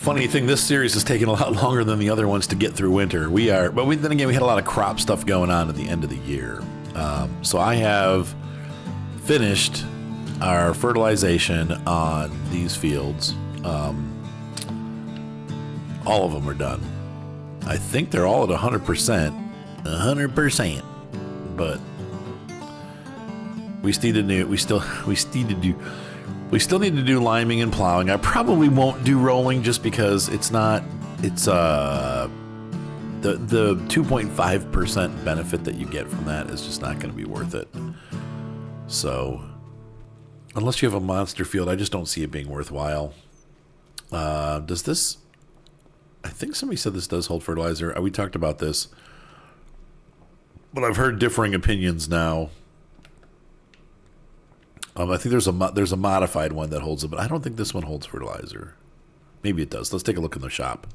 Funny thing, this series has taken a lot longer than the other ones to get through winter. Then again, we had a lot of crop stuff going on at the end of the year. So I have finished our fertilization on these fields. All of them are done. I think they're all at 100%. 100%. But we still need to do liming and plowing. I probably won't do rolling just because the 2.5% benefit that you get from that is just not going to be worth it. So unless you have a monster field, I just don't see it being worthwhile. Does this, I think somebody said this does hold fertilizer. We talked about this, but I've heard differing opinions now. I think there's a modified one that holds it, but I don't think this one holds fertilizer. Maybe it does. Let's take a look in the shop.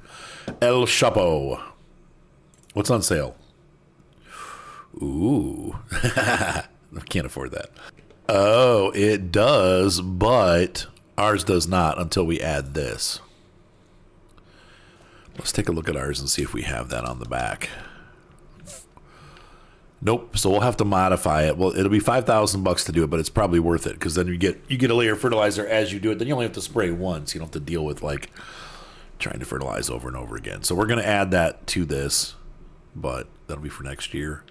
El Chapo. What's on sale? Ooh. I can't afford that. Oh, it does, but ours does not until we add this. Let's take a look at ours and see if we have that on the back. Nope. So we'll have to modify it. Well, it'll be $5,000 to do it, but it's probably worth it because then you get a layer of fertilizer as you do it. Then you only have to spray once. You don't have to deal with like trying to fertilize over and over again. So we're going to add that to this, but that'll be for next year.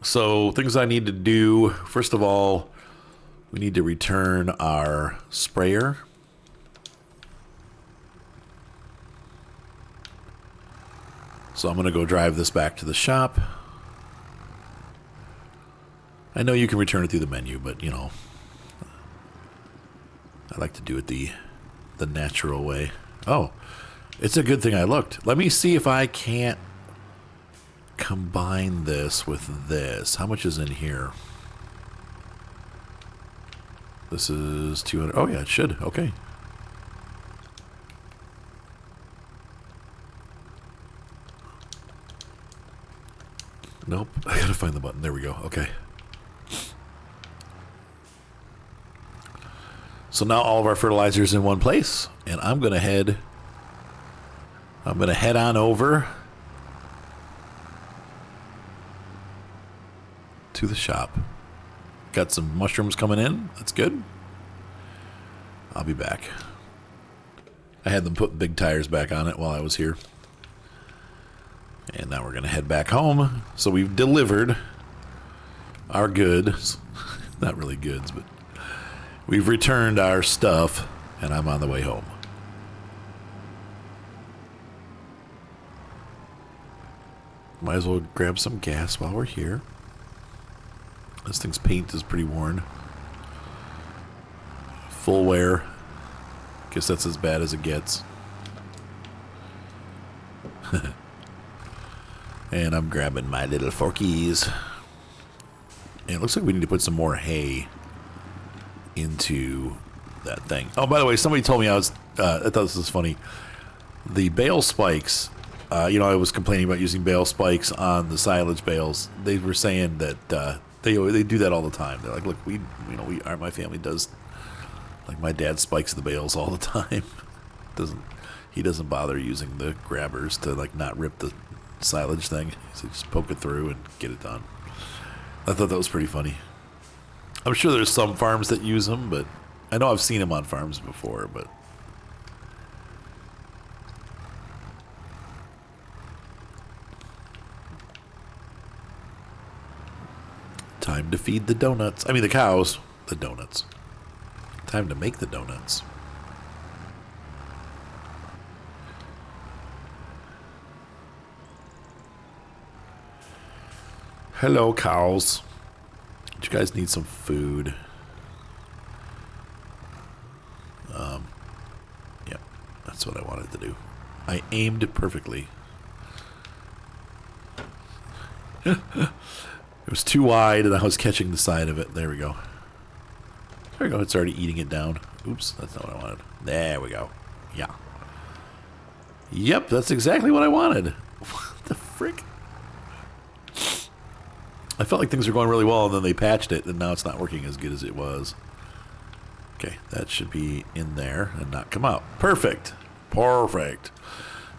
So things I need to do. First of all, we need to return our sprayer. So I'm going to go drive this back to the shop. I know you can return it through the menu, but, you know, I like to do it the natural way. Oh, it's a good thing I looked. Let me see if I can't combine this with this. How much is in here? This is 200. Oh, yeah, it should. Okay. Nope, I gotta find the button. There we go. Okay. So now all of our fertilizer's in one place, and I'm gonna head on over to the shop. Got some mushrooms coming in. That's good. I'll be back. I had them put big tires back on it while I was here. And now we're going to head back home. So we've delivered our goods. Not really goods, but we've returned our stuff, and I'm on the way home. Might as well grab some gas while we're here. This thing's paint is pretty worn. Full wear. Guess that's as bad as it gets. And I'm grabbing my little forkies. And it looks like we need to put some more hay into that thing. Oh, by the way, somebody told me I thought this was funny. The bale spikes, I was complaining about using bale spikes on the silage bales. They were saying that they do that all the time. They're like, look, my family does, like my dad spikes the bales all the time. He doesn't bother using the grabbers to like not rip the silage thing, so just poke it through and get it done. I thought that was pretty funny. I'm sure there's some farms that use them, but I know I've seen them on farms before. But time to feed the the cows the donuts. Time to make the donuts. Hello, cows. You guys need some food. Yep, that's what I wanted to do. I aimed perfectly. It was too wide, and I was catching the side of it. There we go. There we go. It's already eating it down. Oops, that's not what I wanted. There we go. Yeah. Yep, that's exactly what I wanted. What the frick? I felt like things were going really well, and then they patched it, and now it's not working as good as it was. Okay, that should be in there and not come out. Perfect. Perfect.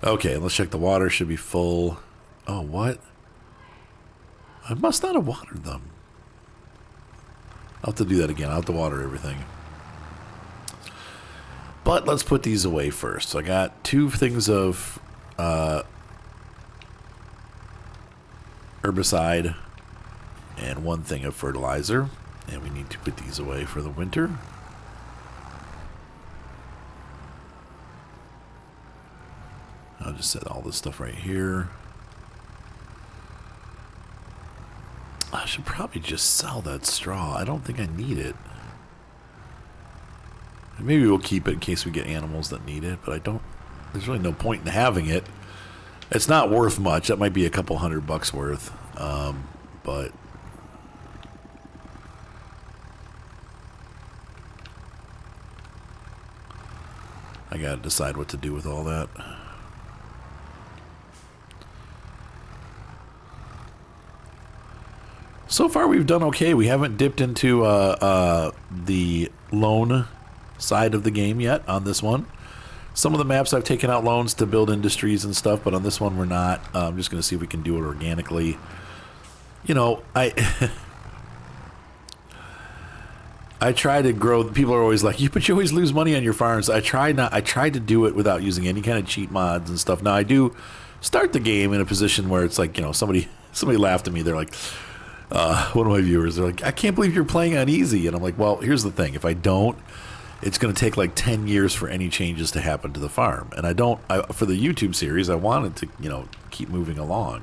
Okay, let's check the water. Should be full. Oh, what? I must not have watered them. I'll have to do that again. I'll have to water everything. But let's put these away first. So I got 2 things of herbicide and 1 thing of fertilizer. And we need to put these away for the winter. I'll just set all this stuff right here. I should probably just sell that straw. I don't think I need it. Maybe we'll keep it in case we get animals that need it, but I don't... There's really no point in having it. It's not worth much. That might be a couple $100 worth. But... I gotta decide what to do with all that. So far, we've done okay. We haven't dipped into the loan side of the game yet on this one. Some of the maps I've taken out loans to build industries and stuff, but on this one we're not. I'm just going to see if we can do it organically. You know, I try to grow. People are always like, but you always lose money on your farms. I try to do it without using any kind of cheat mods and stuff. Now I do start the game in a position where it's like, you know, somebody laughed at me. They're like, one of my viewers, they're like, I can't believe you're playing on easy. And I'm like, well, here's the thing. If I don't, it's going to take like 10 years for any changes to happen to the farm. And for the YouTube series, I wanted to, you know, keep moving along.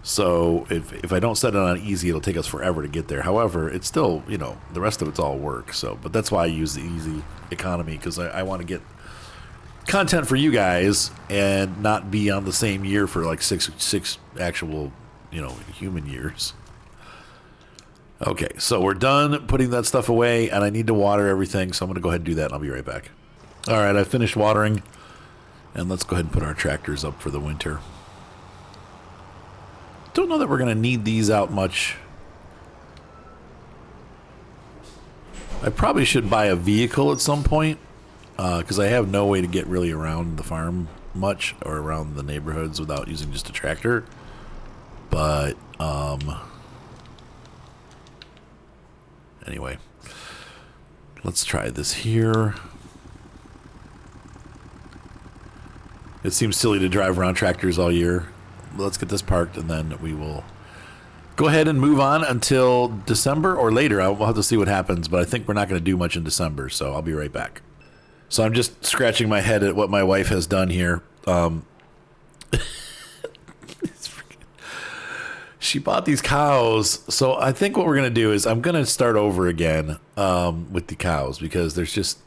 So if I don't set it on easy, it'll take us forever to get there. However, it's still, you know, the rest of it's all work. So, but that's why I use the easy economy, because I want to get content for you guys and not be on the same year for like six actual, you know, human years. Okay, so we're done putting that stuff away, and I need to water everything, so I'm going to go ahead and do that, and I'll be right back. All right, I finished watering, and let's go ahead and put our tractors up for the winter. Don't know that we're going to need these out much. I probably should buy a vehicle at some point, because I have no way to get really around the farm much, or around the neighborhoods without using just a tractor. But, anyway, let's try this here. It seems silly to drive around tractors all year. Let's get this parked, and then we will go ahead and move on until December or later. We'll have to see what happens, but I think we're not going to do much in December, so I'll be right back. So I'm just scratching my head at what my wife has done here. She bought these cows, so I think what we're going to do is I'm going to start over again with the cows, because there's just...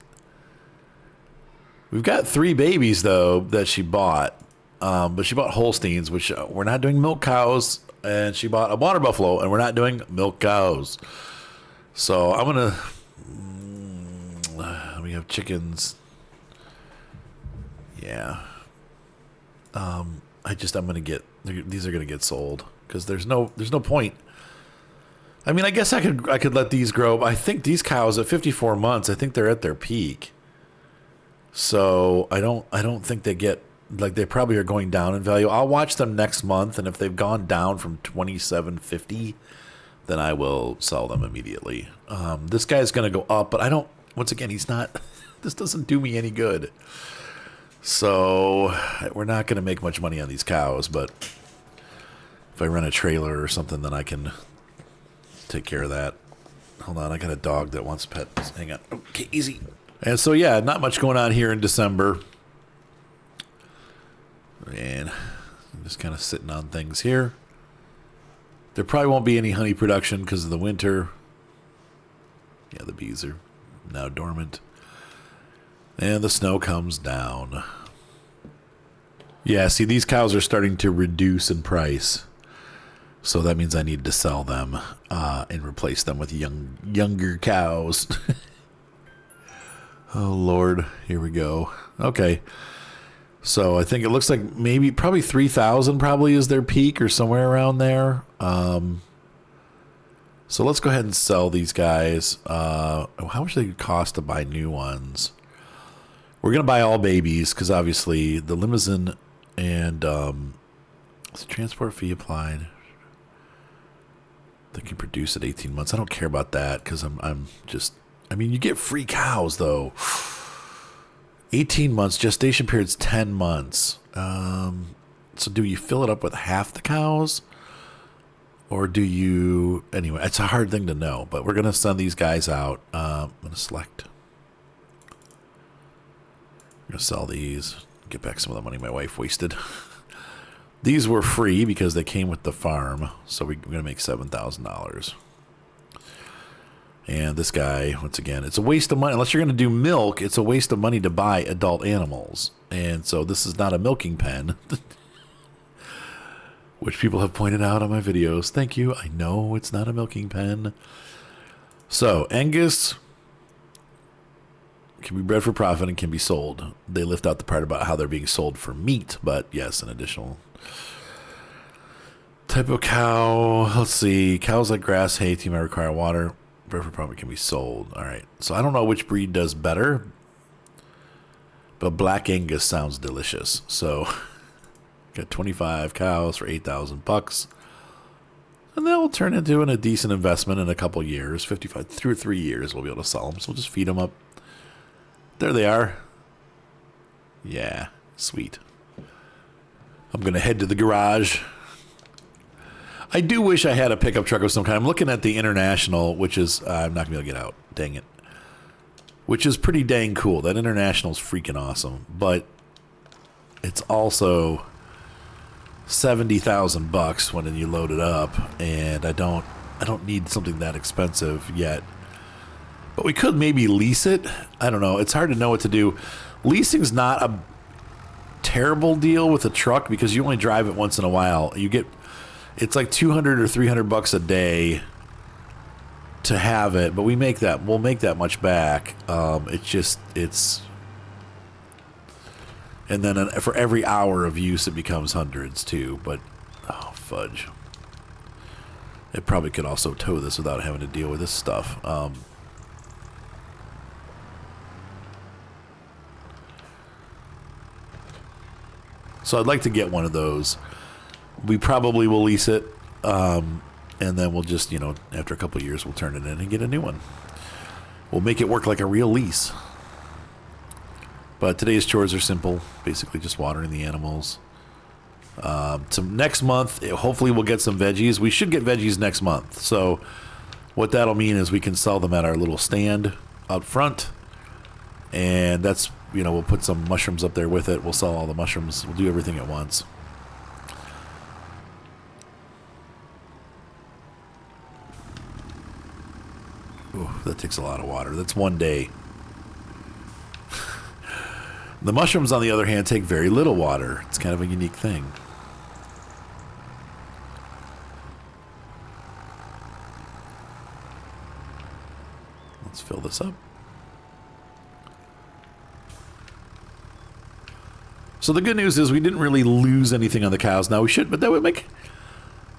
We've got 3 babies, though, that she bought, but she bought Holsteins, which we're not doing milk cows, and she bought a water buffalo, and we're not doing milk cows. So I'm going to... we have chickens. Yeah. I'm going to get... These are going to get sold. Because there's no point. I mean, I guess I could let these grow. I think these cows at 54 months, I think they're at their peak. So I don't think they get, like, they probably are going down in value. I'll watch them next month, and if they've gone down from $27.50, then I will sell them immediately. This guy's gonna go up, but I don't. Once again, he's not. This doesn't do me any good. So we're not gonna make much money on these cows, but. If I rent a trailer or something, then I can take care of that. Hold on, I got a dog that wants pets. Hang on. Okay, easy. And so, yeah, not much going on here in December. And I'm just kind of sitting on things here. There probably won't be any honey production because of the winter. Yeah, the bees are now dormant. And the snow comes down. Yeah, see, these cows are starting to reduce in price. So that means I need to sell them and replace them with younger cows. Oh, Lord. Here we go. Okay. So I think it looks like probably 3,000 probably is their peak or somewhere around there. So let's go ahead and sell these guys. How much they cost to buy new ones? We're going to buy all babies because obviously the limousine and the transport fee applied. They can produce at 18 months. I don't care about that because I'm just, I mean, you get free cows though. 18 months, gestation period's 10 months. So do you fill it up with half the cows? Or do you, anyway, it's a hard thing to know, but we're going to send these guys out. I'm going to select. I'm going to sell these, get back some of the money my wife wasted. These were free because they came with the farm, so we're going to make $7,000. And this guy, once again, it's a waste of money. Unless you're going to do milk, it's a waste of money to buy adult animals. And so this is not a milking pen. Which people have pointed out on my videos. Thank you. I know it's not a milking pen. So, Angus can be bred for profit and can be sold. They lift out the part about how they're being sold for meat, but yes, an additional type of cow. Let's see. Cows like grass, hay, might require water. Bred for profit can be sold. All right. So, I don't know which breed does better, but Black Angus sounds delicious. So... Got 25 cows for $8,000, and that will turn into a decent investment in a couple years. 55 through 3 years, we'll be able to sell them. So we'll just feed them up. There they are. Yeah, sweet. I'm gonna head to the garage. I do wish I had a pickup truck of some kind. I'm looking at the International, which is I'm not gonna be able to get out. Dang it. Which is pretty dang cool. That International is freaking awesome, but it's also $70,000 when you load it up, and I don't need something that expensive yet. But we could maybe lease it. I don't know. It's hard to know what to do. Leasing's not a terrible deal with a truck because you only drive it once in a while. You get it's like $200 or $300 a day to have it, but we'll make that much back. It's and then for every hour of use, it becomes hundreds too. But, oh, fudge. It probably could also tow this without having to deal with this stuff. So I'd like to get one of those. We probably will lease it. And then we'll just, after a couple of years, we'll turn it in and get a new one. We'll make it work like a real lease. But today's chores are simple, basically just watering the animals. So next month, hopefully we'll get some veggies. We should get veggies next month. So what that'll mean is we can sell them at our little stand out front. And that's, we'll put some mushrooms up there with it. We'll sell all the mushrooms. We'll do everything at once. Ooh, that takes a lot of water. That's one day. The mushrooms, on the other hand, take very little water. It's kind of a unique thing. Let's fill this up. So the good news is we didn't really lose anything on the cows. Now we should, but that would make...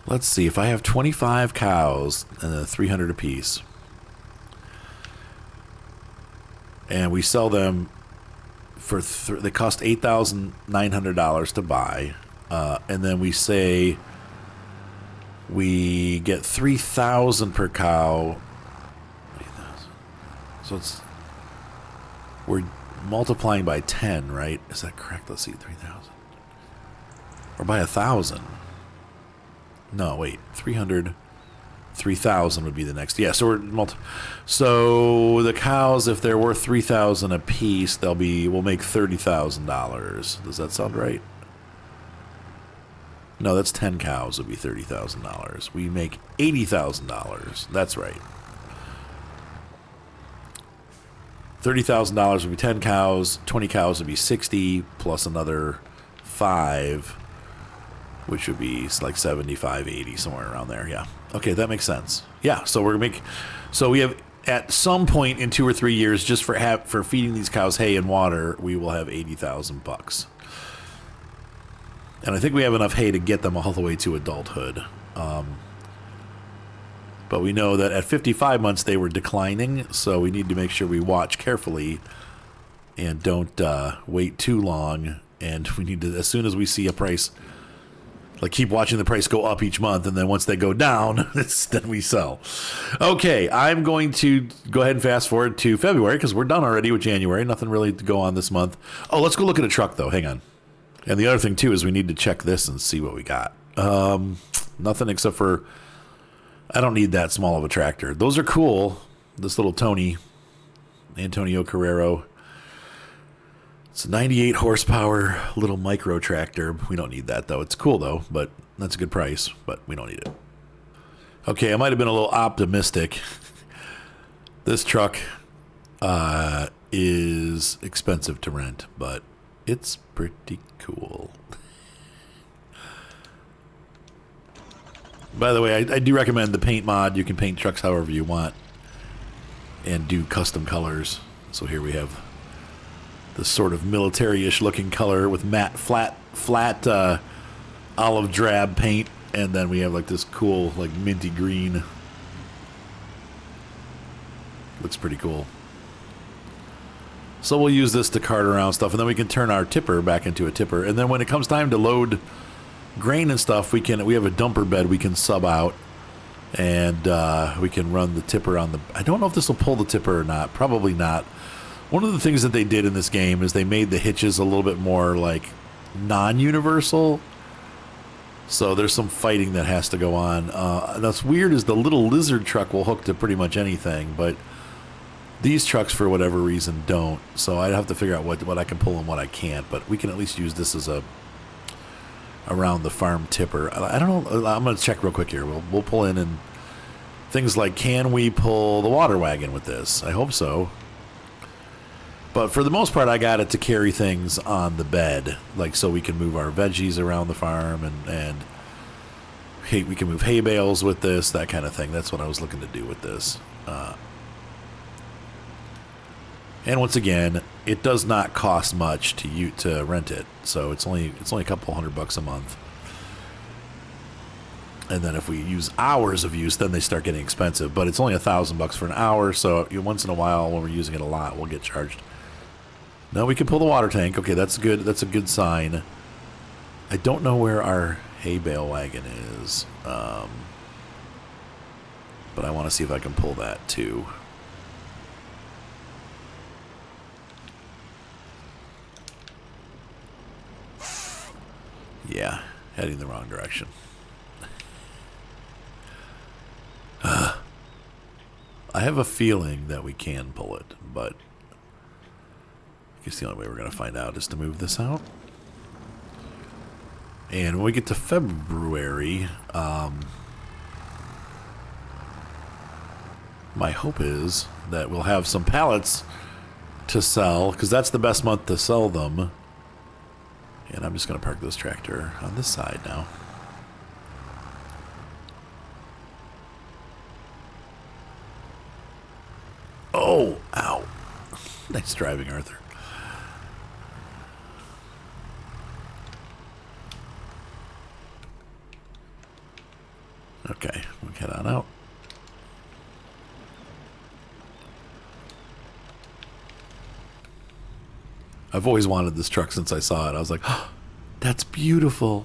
Let's see, if I have 25 cows and 300 apiece, and we sell them for they cost $8,900 to buy, and then we say we get $3,000 per cow. 8,000. So we're multiplying by 10, right? Is that correct? Let's see, 3,000 or by 1,000. No, wait, 300. 3,000 would be the next. Yeah, so so the cows, if they're worth $3,000 a piece, we'll make $30,000. Does that sound right? No, that's 10 cows would be $30,000. We make $80,000. That's right. $30,000 would be 10 cows. 20 cows would be 60 plus another 5, which would be like 75, 80, somewhere around there. Yeah. Okay, that makes sense. Yeah, so we have at some point in 2 or 3 years, just for feeding these cows hay and water, we will have $80,000. And I think we have enough hay to get them all the way to adulthood. But we know that at 55 months they were declining, so we need to make sure we watch carefully and don't wait too long. And we need to, as soon as we see a price, like keep watching the price go up each month, and then once they go down, then we sell. Okay, I'm going to go ahead and fast forward to February because we're done already with January. Nothing really to go on this month. Oh, let's go look at a truck though. Hang on. And the other thing too is we need to check this and see what we got. Nothing except for I don't need that small of a tractor. Those are cool. This little Antonio Carrero. It's a 98 horsepower little micro tractor. We don't need that though. It's cool though, but that's a good price, but we don't need it. Okay, I might have been a little optimistic. This truck is expensive to rent, but it's pretty cool. By the way, I do recommend the paint mod. You can paint trucks however you want and do custom colors. So here we have this sort of military-ish looking color with matte, flat olive drab paint. And then we have like this cool, like minty green. Looks pretty cool. So we'll use this to cart around stuff. And then we can turn our tipper back into a tipper. And then when it comes time to load grain and stuff, we have a dumper bed we can sub out, and we can run the tipper on the. I don't know if this will pull the tipper or not. Probably not. One of the things that they did in this game is they made the hitches a little bit more like non-universal. So there's some fighting that has to go on. That's weird. Is the little lizard truck will hook to pretty much anything, but these trucks for whatever reason don't. So I'd have to figure out what I can pull and what I can't. But we can at least use this as a around the farm tipper. I don't know. I'm going to check real quick here. We'll pull in and things like, can we pull the water wagon with this? I hope so. But for the most part, I got it to carry things on the bed, like so we can move our veggies around the farm and hey, we can move hay bales with this, that kind of thing. That's what I was looking to do with this. And once again, it does not cost much to rent it, so it's only a couple $100 a month. And then if we use hours of use, then they start getting expensive. But it's only $1,000 for an hour, so once in a while when we're using it a lot, we'll get charged. Now we can pull the water tank. Okay, that's good. That's a good sign. I don't know where our hay bale wagon is, but I want to see if I can pull that too. Yeah, heading the wrong direction. I have a feeling that we can pull it, but I guess the only way we're going to find out is to move this out. And when we get to February, my hope is that we'll have some pallets to sell, because that's the best month to sell them. And I'm just going to park this tractor on this side now. Oh, ow. Nice driving, Arthur. Okay, we'll head on out. I've always wanted this truck since I saw it. I was like, oh, that's beautiful.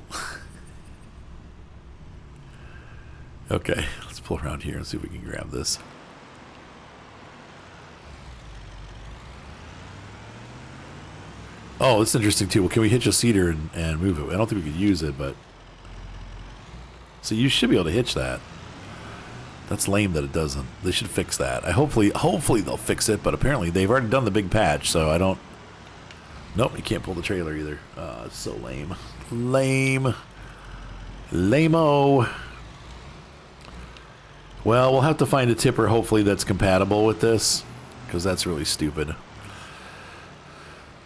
Okay, let's pull around here and see if we can grab this. Oh, it's interesting too. Well, can we hitch a cedar and move it? I don't think we could use it, but... So you should be able to hitch that. That's lame that it doesn't. They should fix that. Hopefully they'll fix it, but apparently they've already done the big patch, so I don't... Nope, you can't pull the trailer either. It's so lame. Lame. Lame-o. Well, we'll have to find a tipper, hopefully, that's compatible with this, because that's really stupid.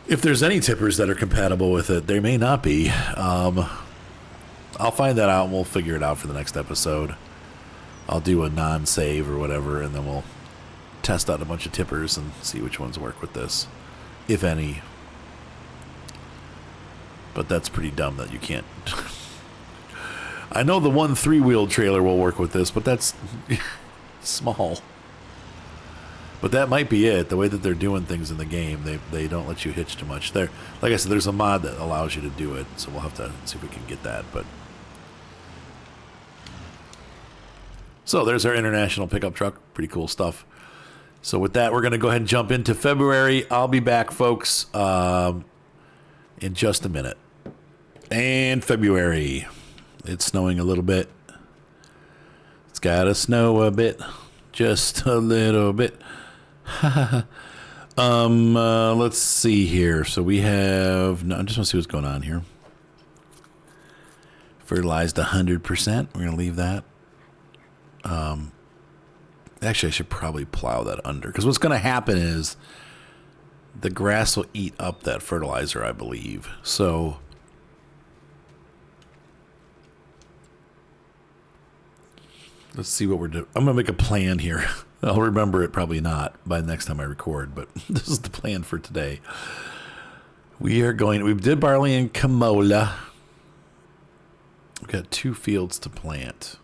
If there's any tippers that are compatible with it, there may not be. I'll find that out, and we'll figure it out for the next episode. I'll do a non-save or whatever, and then we'll test out a bunch of tippers and see which ones work with this, if any. But that's pretty dumb that you can't. I know the one 3-wheel trailer will work with this, but that's small. But that might be it. The way that they're doing things in the game, they don't let you hitch too much. There, like I said, there's a mod that allows you to do it, so we'll have to see if we can get that. But so there's our international pickup truck. Pretty cool stuff. So with that, we're going to go ahead and jump into February. I'll be back, folks, in just a minute. And February, it's snowing a little bit. It's got to snow a bit, just a little bit. Let's see here. So we have, no, I just want to see what's going on here. Fertilized 100%. We're going to leave that. Actually, I should probably plow that under, because what's going to happen is the grass will eat up that fertilizer, I believe. So let's see what we're doing. I'm going to make a plan here. I'll remember it, probably not, by the next time I record, but this is the plan for today. We did barley and camola. We've got 2 fields to plant.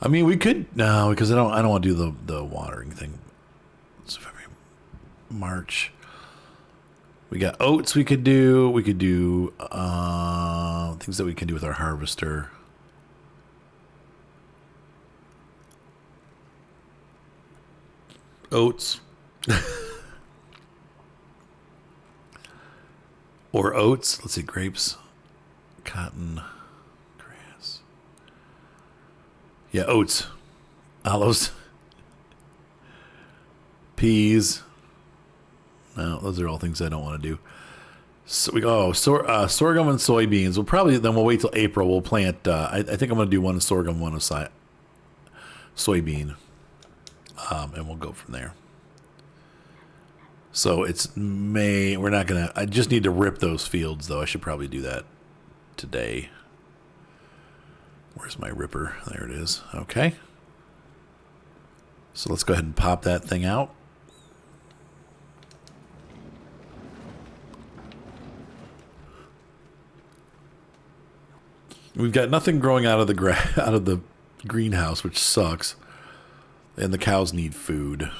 I mean, we could, no, because I don't want to do the watering thing. It's February, March. We got oats we could do. We could do things that we can do with our harvester. Oats. Or oats. Let's see, grapes, cotton, grass. Yeah, oats, olives, peas. No, those are all things I don't want to do. So we go sorghum and soybeans. We'll wait till April. We'll plant. I think I'm going to do one sorghum, one soybean, and we'll go from there. So it's May. We're not gonna. I just need to rip those fields, though. I should probably do that today. Where's my ripper? There it is. Okay. So let's go ahead and pop that thing out. We've got nothing growing out of the greenhouse, which sucks. And the cows need food.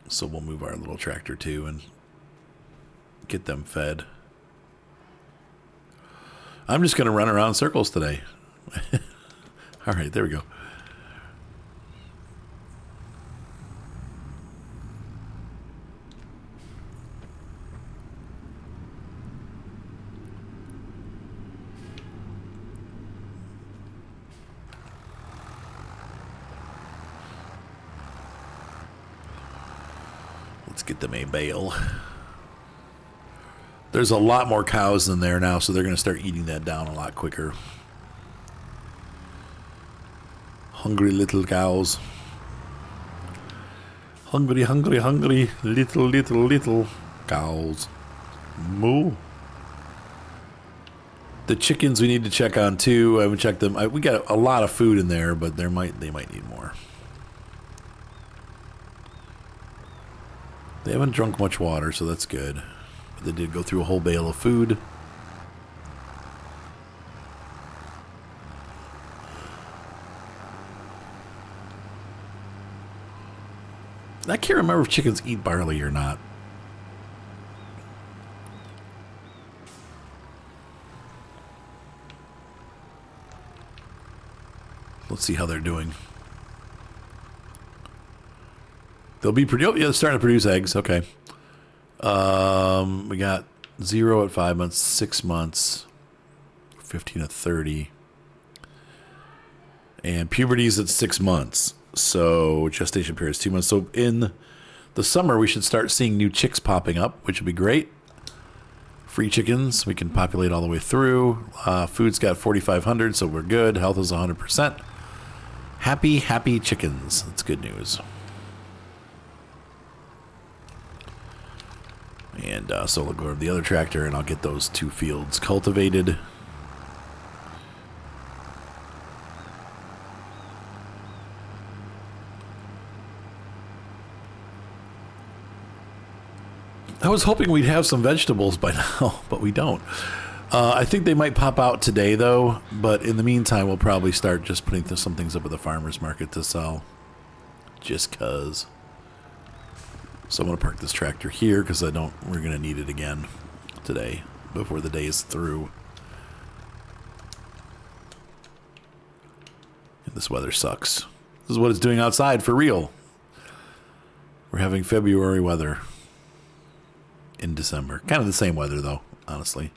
So we'll move our little tractor too and get them fed. I'm just going to run around in circles today. All right, there we go. Let's get them a bale. There's a lot more cows in there now, so they're going to start eating that down a lot quicker. Hungry little cows. Hungry, hungry, hungry, little cows. Moo. The chickens we need to check on too. I haven't checked them. We got a lot of food in there, but they might need more. They haven't drunk much water, so that's good. But they did go through a whole bale of food. I can't remember if chickens eat barley or not. Let's see how they're doing. They'll be pretty. Oh, yeah, they're starting to produce eggs. Okay. We got 0 at 5 months, 6 months, 15 at 30, and puberty's at 6 months. So gestation period is 2 months. So in the summer, we should start seeing new chicks popping up, which would be great. Free chickens. We can populate all the way through. Food's got 4,500, so we're good. Health is 100%. Happy chickens. That's good news. And so we'll go over to the other tractor, and I'll get those 2 fields cultivated. I was hoping we'd have some vegetables by now, but we don't. I think they might pop out today, though. But in the meantime, we'll probably start just putting some things up at the farmer's market to sell. Just because. So I'm going to park this tractor here because we're going to need it again today before the day is through. And this weather sucks. This is what it's doing outside for real. We're having February weather in December. Kind of the same weather, though, honestly.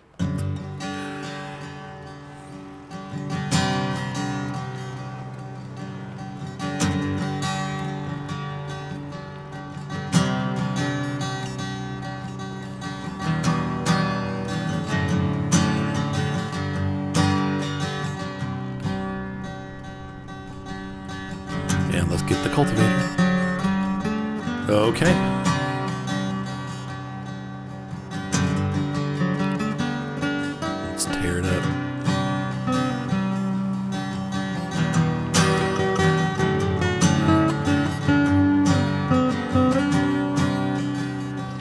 And let's get the cultivator. Okay. Let's tear it up.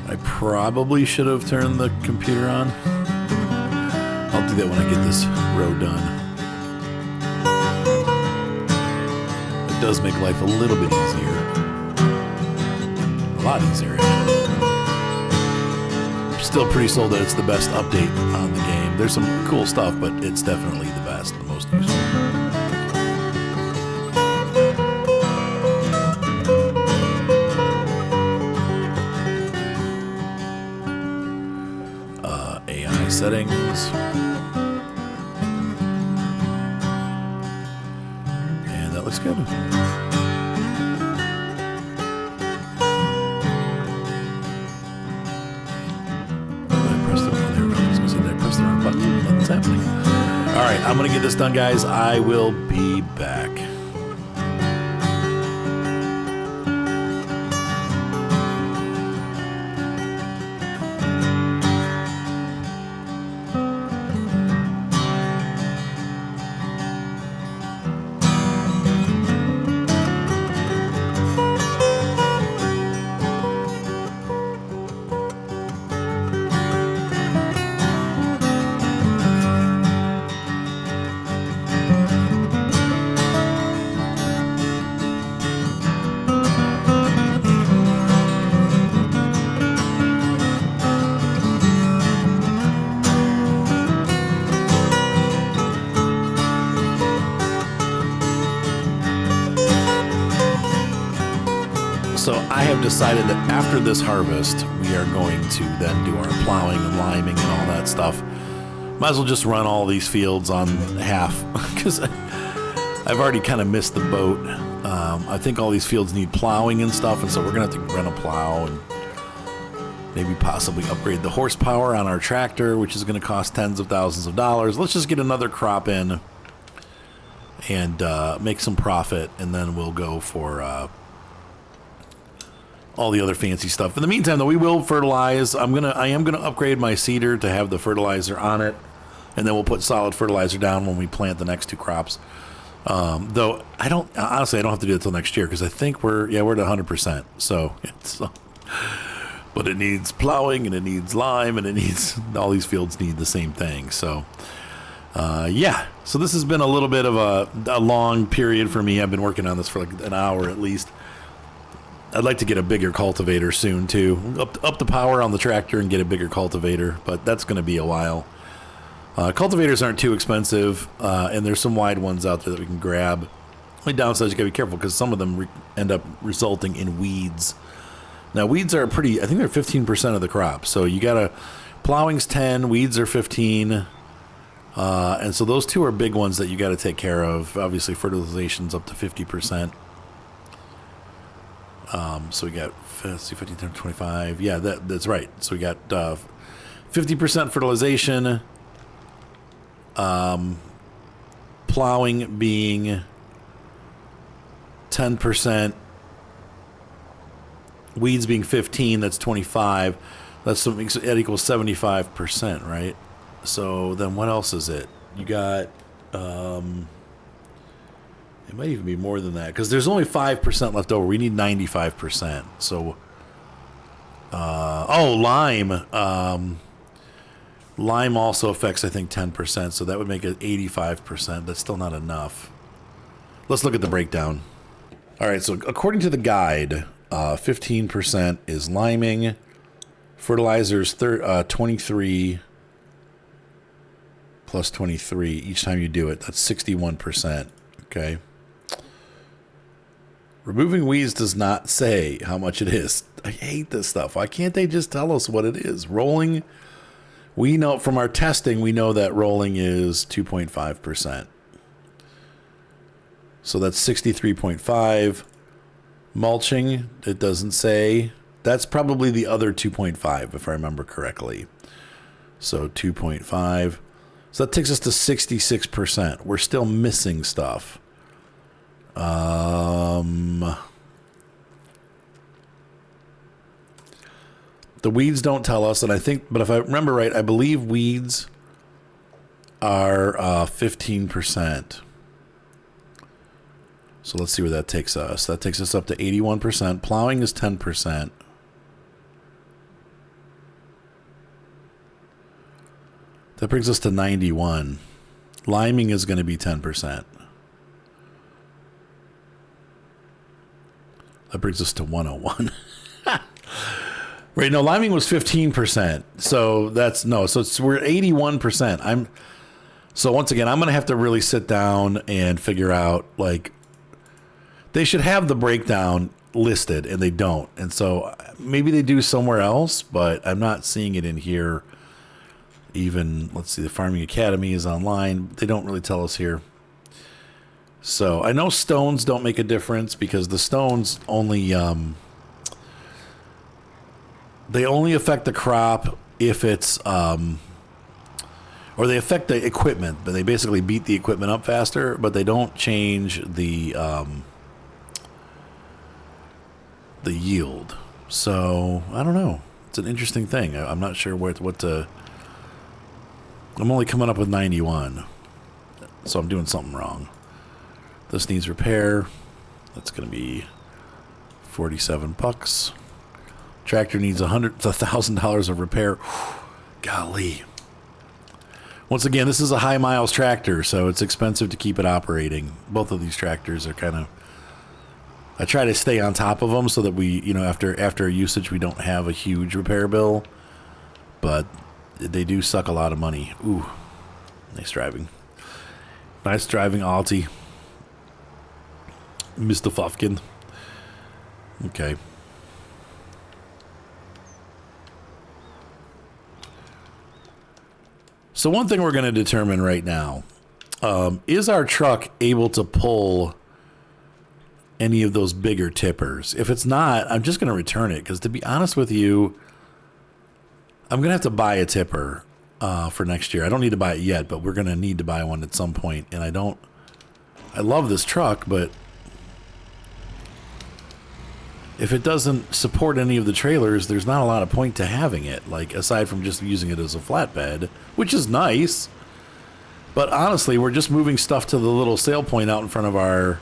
I probably should have turned the computer on. I'll do that when I get this row done. It does make life a little bit easier. A lot easier, actually. I'm still pretty sold that it's the best update on the game. There's some cool stuff, but it's definitely the best, the most useful. AI settings. And that looks good. Nothing's happening. All right, I'm going to get this done, guys. I will be back. So I have decided that after this harvest, we are going to then do our plowing and liming and all that stuff. Might as well just run all these fields on half because I've already kind of missed the boat. I think all these fields need plowing and stuff, and so we're going to have to rent a plow and maybe possibly upgrade the horsepower on our tractor, which is going to cost tens of thousands of dollars. Let's just get another crop in and make some profit, and then we'll go for all the other fancy stuff. In the meantime, though, we will fertilize. I am gonna upgrade my seeder to have the fertilizer on it, and then we'll put solid fertilizer down when we plant the next two crops. Though I don't have to do it until next year because I think we're at 100%. So but it needs plowing and it needs lime and it needs all these fields need the same thing. So so this has been a little bit of a long period for me. I've been working on this for like an hour at least. I'd like to get a bigger cultivator soon too. Up the power on the tractor and get a bigger cultivator, but that's going to be a while. Cultivators aren't too expensive, and there's some wide ones out there that we can grab. The downside is you got to be careful because some of them end up resulting in weeds. Now weeds are I think they're 15% of the crop. So you got plowing's 10, weeds are 15. And so those two are big ones that you got to take care of. Obviously fertilization's up to 50%. So we got 15, 10, 25. Yeah, that's right. So we got 50% fertilization, plowing being 10%, weeds being 15. That's 25. That equals 75%, right? So then what else is it? You got it might even be more than that because there's only 5% left over. We need 95%. So, lime. Lime also affects, I think, 10%, so that would make it 85%. That's still not enough. Let's look at the breakdown. All right, so according to the guide, 15% is liming. Fertilizers 23 plus 23 each time you do it. That's 61%. Okay. Removing weeds does not say how much it is. I hate this stuff. Why can't they just tell us what it is? Rolling, we know from our testing, we know that rolling is 2.5%. So that's 63.5. Mulching, it doesn't say. That's probably the other 2.5, if I remember correctly. So 2.5. So that takes us to 66%. We're still missing stuff. The weeds don't tell us, and I think, but if I remember right, I believe weeds are 15%. So let's see where that takes us. That takes us up to 81%. Plowing is 10%. That brings us to 91. Liming is going to be 10%. That brings us to 101. Right, no, liming was 15%. So that's no, so we're at 81%. So once again, I'm going to have to really sit down and figure out, like, they should have the breakdown listed and they don't. And so maybe they do somewhere else, but I'm not seeing it in here. Even, let's see, the Farming Academy is online. They don't really tell us here. So I know stones don't make a difference because the stones only, they only affect the crop if it's, or they affect the equipment, but they basically beat the equipment up faster, but they don't change the yield. So I don't know. It's an interesting thing. I'm not sure what to. I'm only coming up with 91, so I'm doing something wrong. This needs repair. That's going to be $47. Tractor needs $1,000 of repair. Golly. Once again, this is a high miles tractor, so it's expensive to keep it operating. Both of these tractors are kind of. I try to stay on top of them so that we, after usage, we don't have a huge repair bill. But they do suck a lot of money. Ooh, nice driving. Nice driving, Alti. Mr. Fufkin. Okay. So one thing we're going to determine right now, is our truck able to pull any of those bigger tippers? If it's not, I'm just going to return it because, to be honest with you, I'm going to have to buy a tipper for next year. I don't need to buy it yet, but we're going to need to buy one at some point. And I love this truck, but if it doesn't support any of the trailers, there's not a lot of point to having it, like, aside from just using it as a flatbed, which is nice. But honestly, we're just moving stuff to the little sale point out in front of our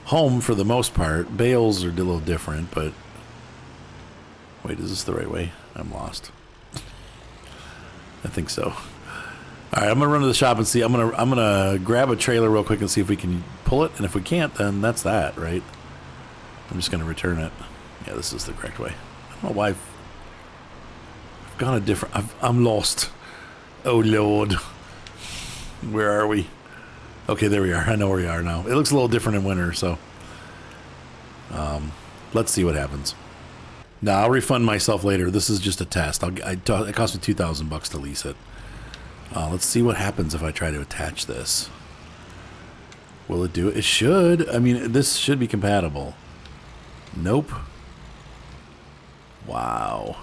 home for the most part. Bales are a little different, but wait, is this the right way? I'm lost. I think so. All right, I'm gonna run to the shop and see. I'm gonna grab a trailer real quick and see if we can pull it, and if we can't, then that's that, right? I'm just gonna return it. Yeah, this is the correct way. I don't know why I've gone a different. I'm lost. Oh Lord, where are we? Okay, there we are. I know where we are now. It looks a little different in winter, so let's see what happens. No, I'll refund myself later. This is just a test. It cost me $2,000 to lease it. Let's see what happens if I try to attach this. Will it do it? It should. I mean, this should be compatible. Nope. Wow.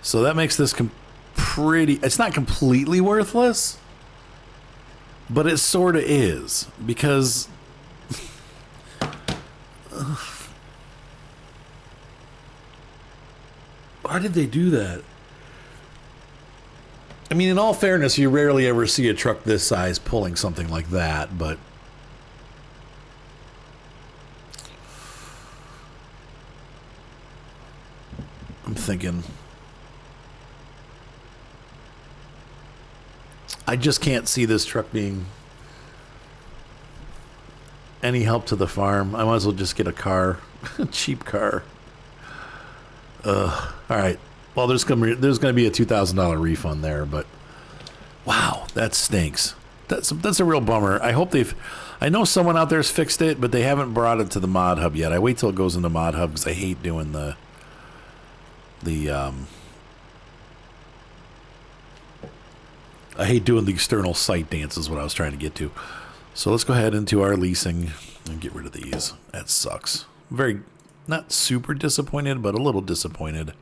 So that makes this pretty. It's not completely worthless, but it sort of is, because why did they do that? I mean, in all fairness, you rarely ever see a truck this size pulling something like that, but I'm thinking. I just can't see this truck being any help to the farm. I might as well just get a car. A cheap car. All right. Well, there's gonna be a $2,000 refund there, but wow, that stinks. That's a real bummer. I hope I know someone out there's fixed it, but they haven't brought it to the mod hub yet. I wait till it goes into mod hub because I hate doing the external site dance is what I was trying to get to. So let's go ahead into our leasing and get rid of these. That sucks. Very, not super disappointed, but a little disappointed.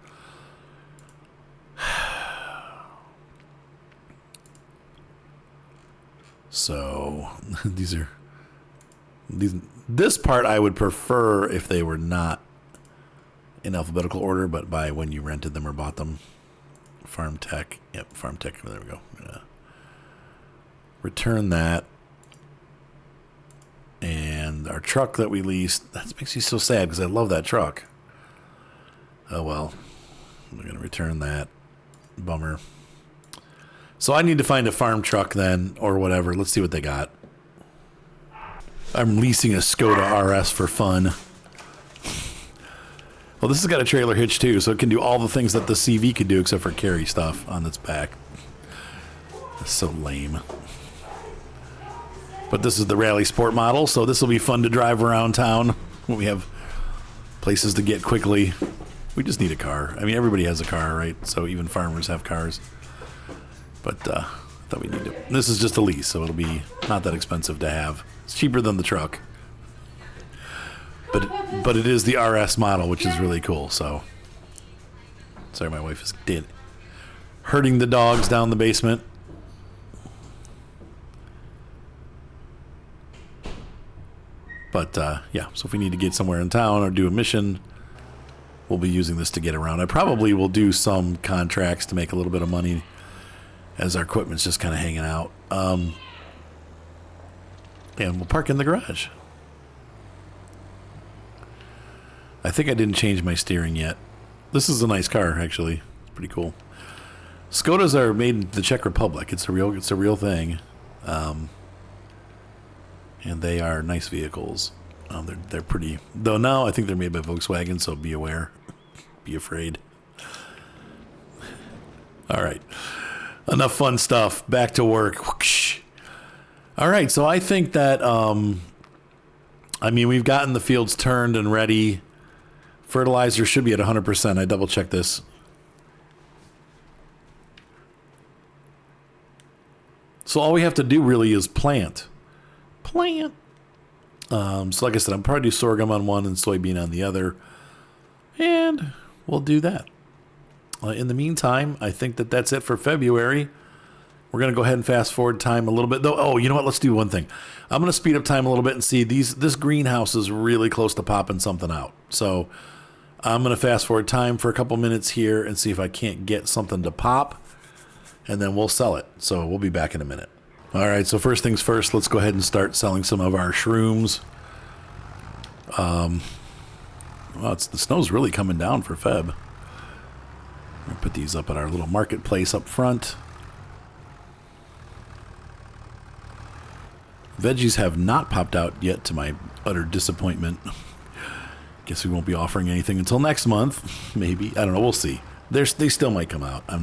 So this part I would prefer if they were not in alphabetical order, but by when you rented them or bought them. Farm Tech. Yep, Farm Tech. There we go. I'm gonna return that. And our truck that we leased, that makes me so sad because I love that truck. Oh well. We're going to return that. Bummer. So I need to find a farm truck then, or whatever. Let's see what they got. I'm leasing a Skoda RS for fun. Well, this has got a trailer hitch too, so it can do all the things that the CV could do except for carry stuff on its back. That's so lame. But this is the Rally Sport model, so this will be fun to drive around town when we have places to get quickly. We just need a car. I mean, everybody has a car, right? So even farmers have cars. But I thought we need to. This is just a lease, so it'll be not that expensive to have. It's cheaper than the truck. But it is the RS model, which is really cool. So, sorry, my wife is herding the dogs down the basement. But yeah, so if we need to get somewhere in town or do a mission, we'll be using this to get around. I probably will do some contracts to make a little bit of money as our equipment's just kind of hanging out. And we'll park in the garage. I think I didn't change my steering yet. This is a nice car, actually. It's pretty cool. Skodas are made in the Czech Republic. It's a real thing. And they are nice vehicles. They're pretty. Though now I think they're made by Volkswagen, so be aware. Be afraid. All right. Enough fun stuff. Back to work. Whoosh. All right, so I think that, we've gotten the fields turned and ready. Fertilizer should be at 100%. I double-checked this. So all we have to do really is plant. So like I said, I'm probably do sorghum on one and soybean on the other. And we'll do that. In the meantime, I think that that's it for February. We're going to go ahead and fast forward time a little bit, though. Oh, you know what? Let's do one thing. I'm going to speed up time a little bit and see this greenhouse is really close to popping something out. So I'm going to fast forward time for a couple minutes here and see if I can't get something to pop, and then we'll sell it. So we'll be back in a minute. All right, so first things first, let's go ahead and start selling some of our shrooms. Well, the snow's really coming down for Feb. We'll put these up at our little marketplace up front. Veggies have not popped out yet, to my utter disappointment. Guess we won't be offering anything until next month. Maybe. I don't know. We'll see. They still might come out. I'm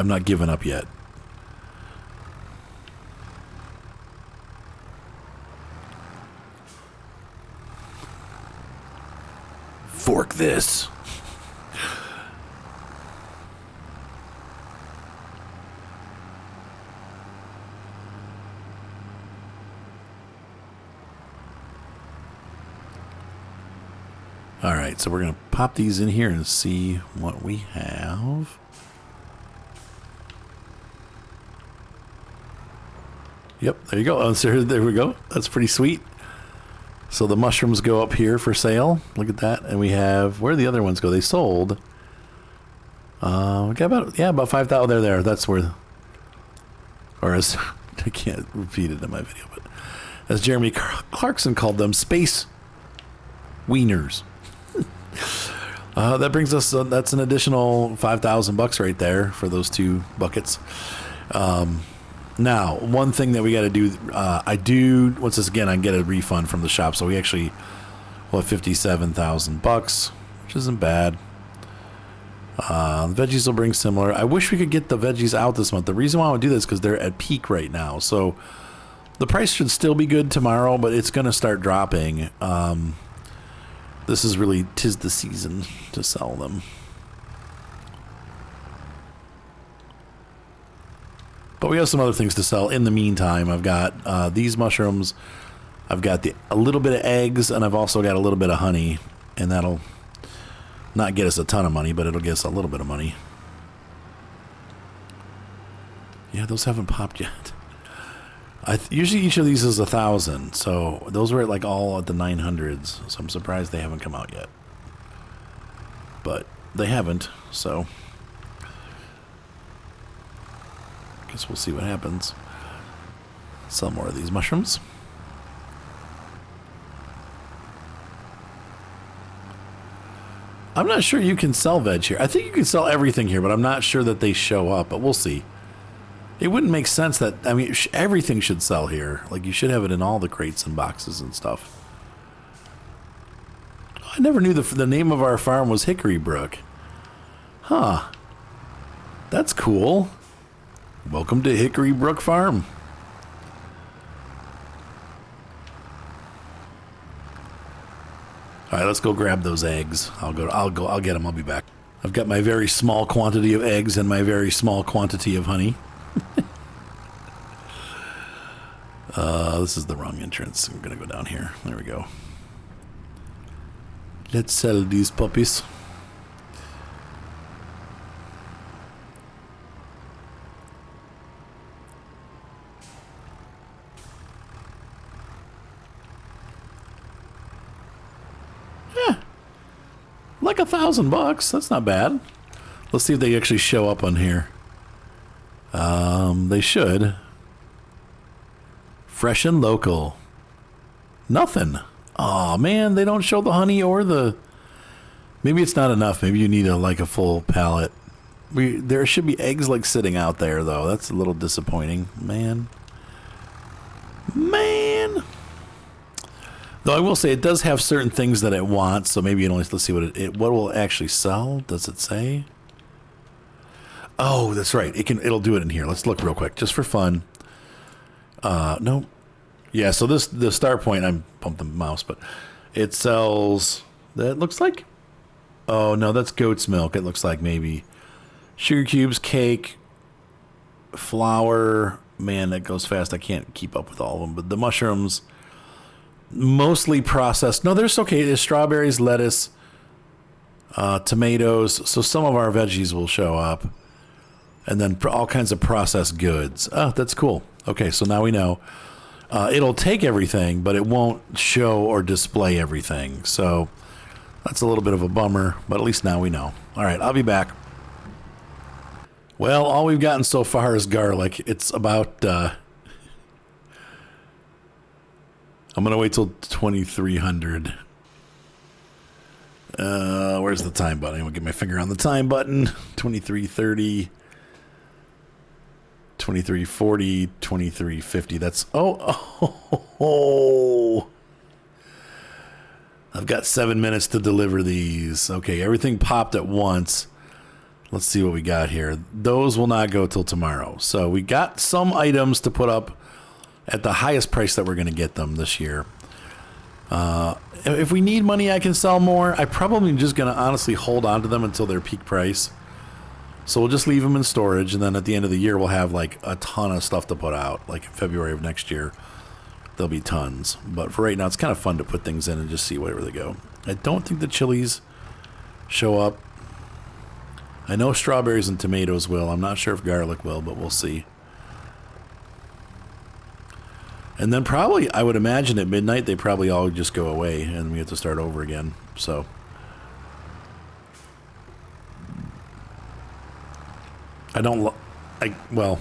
not giving up yet. Fork this. All right, so we're going to pop these in here and see what we have. Yep, there you go. Oh, so there we go. That's pretty sweet. So the mushrooms go up here for sale. Look at that. And we have, where the other ones go? They sold. We got about 5,000. There. That's where, or as, I can't repeat it in my video, but as Jeremy Clarkson called them, space wieners. That brings us, that's an additional $5,000 right there for those 2 buckets. Now, one thing that we got to do, once this again, I get a refund from the shop. So we actually, $57,000, which isn't bad. The veggies will bring similar. I wish we could get the veggies out this month. The reason why I would do this is because they're at peak right now. So the price should still be good tomorrow, but it's going to start dropping. This is really, 'tis the season to sell them. But we have some other things to sell in the meantime. I've got these mushrooms. I've got a little bit of eggs, and I've also got a little bit of honey. And that'll not get us a ton of money, but it'll get us a little bit of money. Yeah, those haven't popped yet. Usually each of these is 1,000, so those were at like all at the 900s. So I'm surprised they haven't come out yet. But they haven't, so guess we'll see what happens. Sell more of these mushrooms. I'm not sure you can sell veg here. I think you can sell everything here, but I'm not sure that they show up, but we'll see. It wouldn't make sense that, I mean, everything should sell here. Like, you should have it in all the crates and boxes and stuff. I never knew the name of our farm was Hickory Brook. Huh. That's cool. Welcome to Hickory Brook Farm. All right, let's go grab those eggs. I'll get them. I'll be back. I've got my very small quantity of eggs and my very small quantity of honey. This is the wrong entrance. I'm gonna go down here. There we go. Let's sell these puppies. Like $1,000. That's not bad. Let's see if they actually show up on here. They should. Fresh and local. Nothing. Oh man, they don't show the honey or the. Maybe it's not enough. Maybe you need a full pallet. There should be eggs like sitting out there though. That's a little disappointing, man. Though I will say it does have certain things that it wants, so maybe let's see what what will actually sell. Does it say? Oh, that's right. It'll do it in here. Let's look real quick, just for fun. No. Yeah, so the start point, I bumped the mouse, but it sells, that looks like, oh no, that's goat's milk. It looks like maybe sugar cubes, cake, flour. Man, that goes fast. I can't keep up with all of them, but the mushrooms, mostly processed. No, there's okay. There's strawberries, lettuce, tomatoes. So some of our veggies will show up, and then all kinds of processed goods. Oh, that's cool. Okay, so now we know. It'll take everything, but it won't show or display everything. So that's a little bit of a bummer, but at least now we know. All right, I'll be back. Well, all we've gotten so far is garlic. It's about, I'm going to wait till 2300. Where's the time button? I'm going to get my finger on the time button. 2330. 2340, 2350. That's oh. I've got 7 minutes to deliver these. Okay, everything popped at once. Let's see what we got here. Those will not go till tomorrow. So we got some items to put up at the highest price that we're going to get them this year. If we need money, I can sell more. I probably am just going to honestly hold on to them until their peak price. So we'll just leave them in storage, and then at the end of the year, we'll have like a ton of stuff to put out. Like in February of next year, there'll be tons. But for right now, it's kind of fun to put things in and just see where they go. I don't think the chilies show up. I know strawberries and tomatoes will. I'm not sure if garlic will, but we'll see. And then probably, I would imagine at midnight, they probably all just go away, and we have to start over again. So. Well,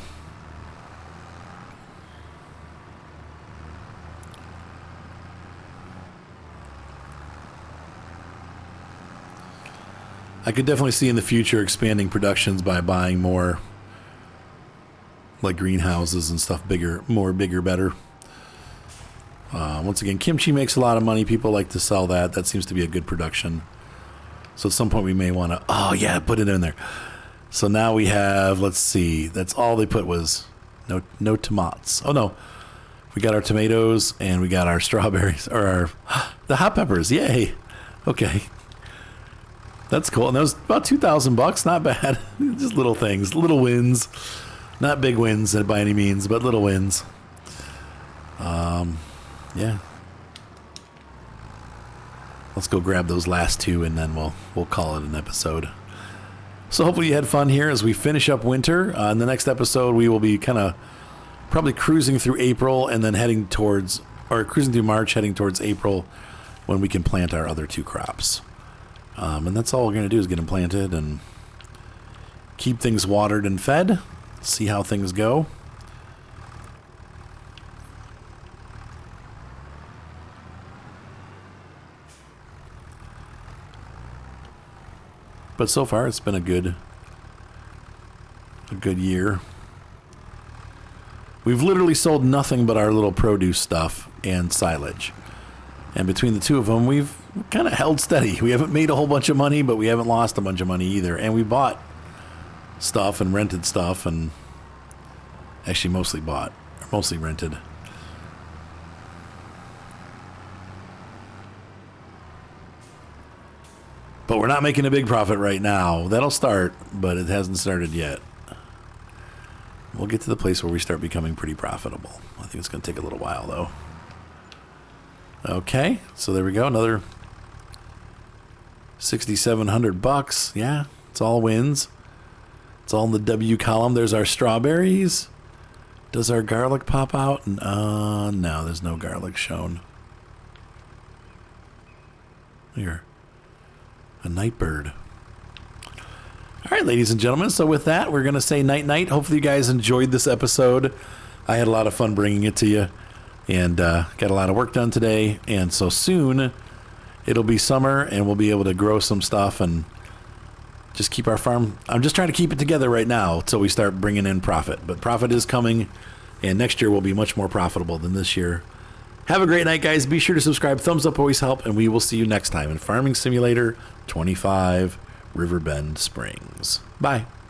I could definitely see in the future expanding productions by buying more, like greenhouses and stuff, bigger, better. Once again, kimchi makes a lot of money. People like to sell that. That seems to be a good production. So at some point we may want to, oh yeah, put it in there. So now we have, let's see, that's all they put was no tomatoes. Oh no, we got our tomatoes and we got our strawberries, or the hot peppers. Yay. Okay. That's cool. And that was about $2,000. Not bad. Just little things, little wins. Not big wins by any means, but little wins. Yeah. Let's go grab those last two and then we'll call it an episode. So hopefully you had fun here as we finish up winter. In the next episode, we will be kind of probably cruising through April and then cruising through March, heading towards April when we can plant our other two crops. And that's all we're going to do is get them planted and keep things watered and fed, see how things go. But so far, it's been a good year. We've literally sold nothing but our little produce stuff and silage. And between the two of them, we've kind of held steady. We haven't made a whole bunch of money, but we haven't lost a bunch of money either. And we bought stuff and rented stuff, and actually mostly rented. But we're not making a big profit right now. That'll start, but it hasn't started yet. We'll get to the place where we start becoming pretty profitable. I think it's going to take a little while, though. Okay, so there we go. Another $6,700. Yeah, it's all wins. It's all in the W column. There's our strawberries. Does our garlic pop out? No, there's no garlic shown. Here. A night bird. All right, ladies and gentlemen. So with that, we're going to say night-night. Hopefully you guys enjoyed this episode. I had a lot of fun bringing it to you. And got a lot of work done today. And so soon, it'll be summer, and we'll be able to grow some stuff and just keep our farm. I'm just trying to keep it together right now until we start bringing in profit. But profit is coming, and next year will be much more profitable than this year. Have a great night, guys. Be sure to subscribe. Thumbs up always help, and we will see you next time in Farming Simulator 25, Riverbend Springs. Bye.